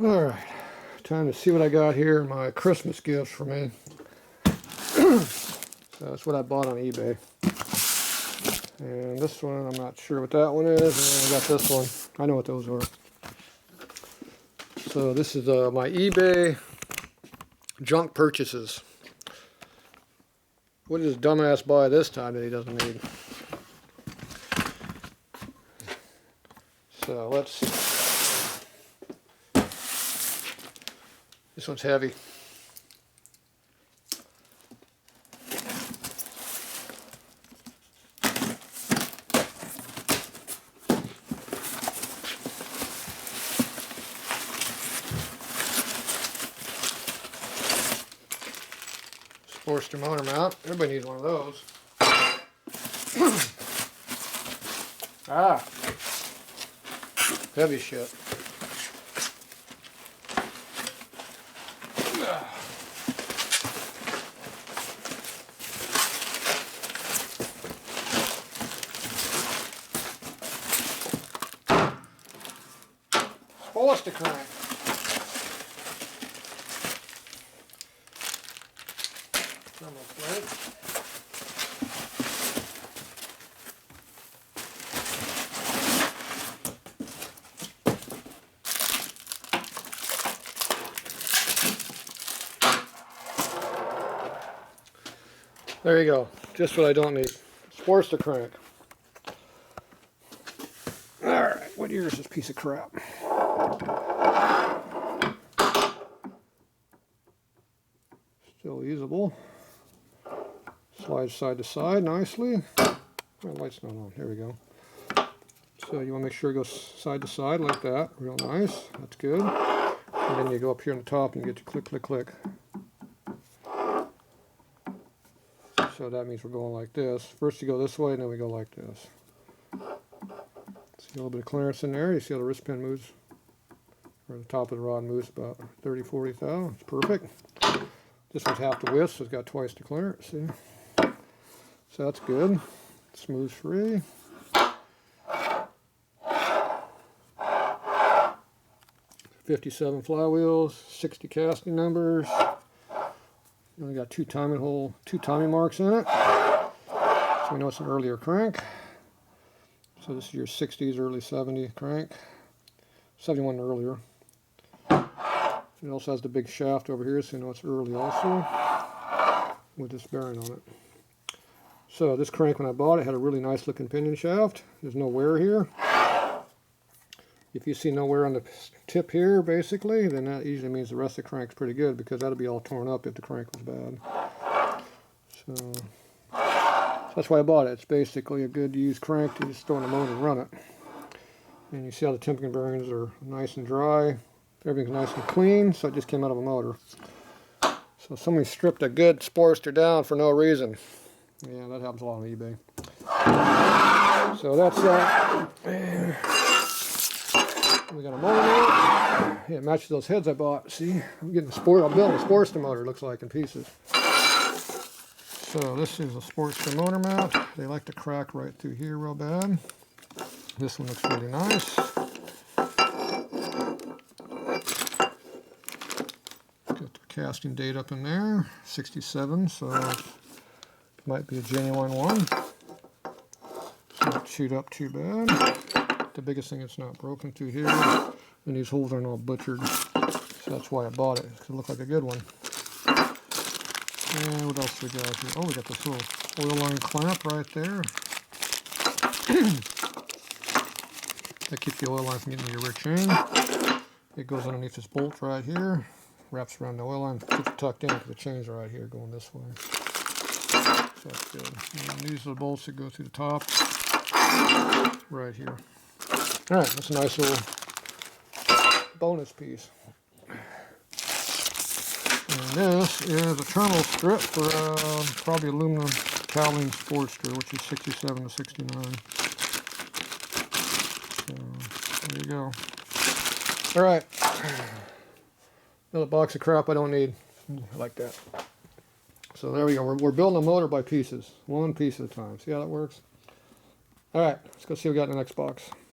Alright, time to see what I got here. My Christmas gifts for me. So that's what I bought on eBay. And this one, I'm not sure what that one is. And I got this one. I know what those are. So this is my eBay junk purchases. What did this dumbass buy this time that he doesn't need? So let's see. This one's heavy. Sportster motor mount. Everybody needs one of those. Ah, heavy shit. Sportster crank. Almost right. There you go. Just what I don't need. Sportster crank. Alright, what year is this piece of crap? Still usable. Slides side to side nicely. My light's not on. Here we go. So you want to make sure it goes side to side like that. Real nice. That's good. And then you go up here on the top and you get to click, click, click. So that means we're going like this. First you go this way and then we go like this. See a little bit of clearance in there. You see how the wrist pin moves? Or the top of the rod moves about 30-40 thou. It's perfect. This one's half the width, so it's got twice the clearance. See? So that's good. Smooth free. $57 flywheels, 60 casting numbers. You only got two timing marks in it. So we know it's an earlier crank. So this is your 60s, early 70 crank. 71 earlier. It also has the big shaft over here, so you know it's early also, with this bearing on it. So this crank, when I bought it, had a really nice looking pinion shaft. There's no wear here. If you see no wear on the tip here, basically, then that usually means the rest of the crank's pretty good, because that'll be all torn up if the crank was bad. So that's why I bought it. It's basically a good used crank to just throw in the motor and run it. And you see how the tempering bearings are nice and dry. Everything's nice and clean, so it just came out of a motor. So somebody stripped a good Sportster down for no reason. Yeah, that happens a lot on eBay. So that's that. We got a motor mount. Yeah, it matches those heads I bought. See, I'm building a Sportster motor, looks like, in pieces. So this is a Sportster motor mount. They like to crack right through here real bad. This one looks really nice. Got the casting date up in there, 67, so it might be a genuine one. It's not chewed up too bad. The biggest thing, it's not broken through here, and these holes aren't all butchered. So that's why I bought it, because it looked like a good one. And what else we got here? Oh, we got this little oil line clamp right there. That keeps the oil line from getting in your rear chain. It goes underneath this bolt right here, wraps around the oil line, keeps it tucked in because the chain's right here going this way. So that's good. And these are the bolts that go through the top right here. Alright, that's a nice little bonus piece. And this is a terminal strip for probably aluminum cowling Sportster, which is 67 to 69. So there you go. Alright. Another box of crap I don't need. I like that. So there we go. We're building a motor by pieces. One piece at a time. See how that works? Alright, let's go see what we got in the next box.